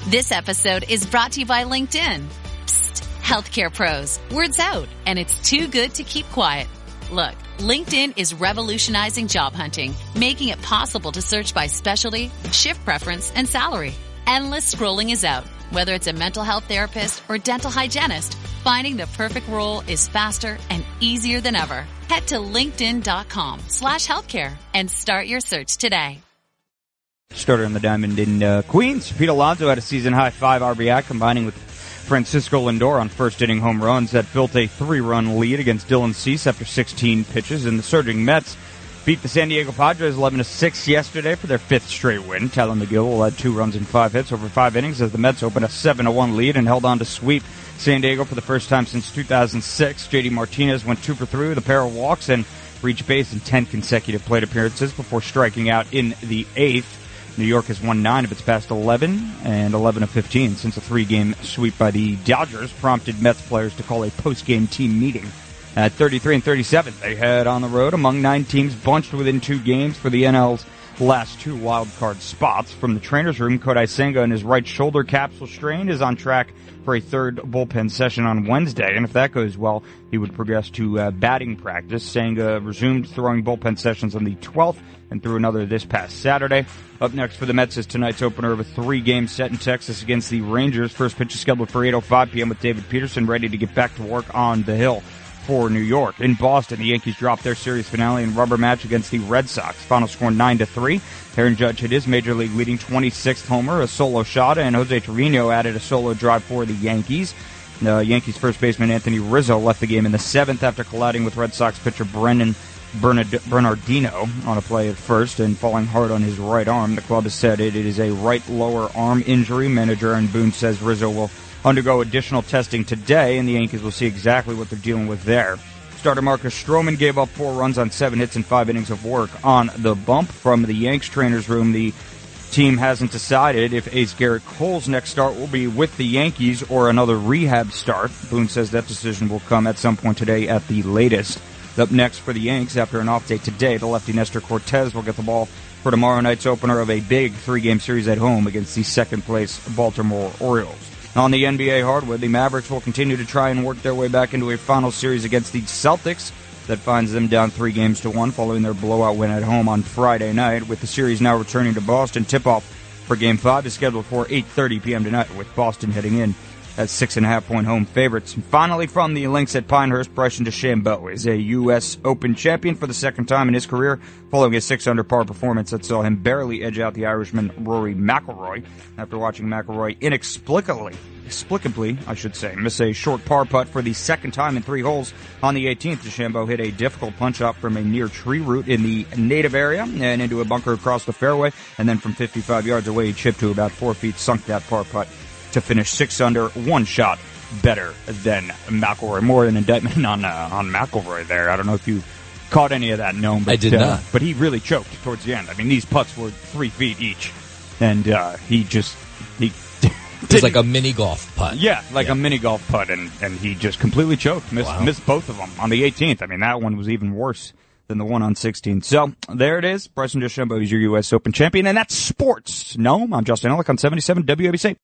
This episode is brought to you by LinkedIn. Psst, healthcare pros. Word's out, and it's too good to keep quiet. Look, LinkedIn is revolutionizing job hunting, making it possible to search by specialty, shift preference, and salary. Endless scrolling is out. Whether it's a mental health therapist or dental hygienist, finding the perfect role is faster and easier than ever. Head to linkedin.com/healthcare and start your search today. Starter in the diamond in Queens. Pete Alonso had a season-high 5 RBI, combining with Francisco Lindor on first-inning home runs that built a 3-run lead against Dylan Cease after 16 pitches. And the surging Mets beat the San Diego Padres 11-6 yesterday for their 5th straight win. Talon McGill led 2 runs and 5 hits over 5 innings as the Mets opened a 7-1 lead and held on to sweep San Diego for the first time since 2006. J.D. Martinez went 2 for 3 with a pair of walks and reached base in 10 consecutive plate appearances before striking out in the 8th. New York has won 9 of its past 11 and 11 of 15 since a 3-game sweep by the Dodgers prompted Mets players to call a post-game team meeting. At 33 and 37, they head on the road among 9 teams bunched within 2 games for the NL's last 2 wild-card spots. From the trainer's room, Kodai Senga and his right shoulder capsule strain is on track for a 3rd bullpen session on Wednesday, and if that goes well, he would progress to batting practice. Senga resumed throwing bullpen sessions on the 12th and threw another this past Saturday. Up next for the Mets is tonight's opener of a 3-game set in Texas against the Rangers. First pitch is scheduled for 8:05 p.m. with David Peterson ready to get back to work on the hill for New York. In Boston, the Yankees dropped their series finale in rubber match against the Red Sox. Final score 9-3. Aaron Judge hit his major league leading 26th homer, a solo shot, and Jose Trevino added a solo drive for the Yankees. The Yankees first baseman Anthony Rizzo left the game in the 7th after colliding with Red Sox pitcher Brennan Bernardino on a play at first and falling hard on his right arm. The club has said it is a right lower arm injury. Manager Aaron Boone says Rizzo will undergo additional testing today, and the Yankees will see exactly what they're dealing with there. Starter Marcus Stroman gave up 4 runs on 7 hits and 5 innings of work on the bump. From the Yanks trainer's room, the team hasn't decided if ace Garrett Cole's next start will be with the Yankees or another rehab start. Boone says that decision will come at some point today at the latest. Up next for the Yanks, after an off day today, the lefty Nestor Cortez will get the ball for tomorrow night's opener of a big 3-game series at home against the second-place Baltimore Orioles. On the NBA hardwood, the Mavericks will continue to try and work their way back into a final series against the Celtics that finds them down 3-1 following their blowout win at home on Friday night. With the series now returning to Boston, tip-off for Game 5 is scheduled for 8:30 p.m. tonight, with Boston heading in as 6.5-point home favorites. And finally, from the links at Pinehurst, Bryson DeChambeau is a U.S. Open champion for the second time in his career, following a 6-under par performance that saw him barely edge out the Irishman Rory McIlroy. After watching McIlroy inexplicably, miss a short par putt for the second time in 3 holes on the 18th, DeChambeau hit a difficult punch-up from a near tree root in the native area and into a bunker across the fairway, and then from 55 yards away, he chipped to about 4 feet, sunk that par putt to finish 6 under, 1 shot better than McIlroy. More an indictment on McIlroy there. I don't know if you caught any of that, Noam. But, I did not. But he really choked towards the end. I mean, these putts were 3 feet each, and he it was like a mini golf putt. Yeah, a mini golf putt, and he just completely choked. Missed both of them on the 18th. I mean, that one was even worse than the one on 16. So, there it is. Bryson DeChambeau is your U.S. Open champion, and that's sports. No, I'm Justin Ellick on 77 WABC.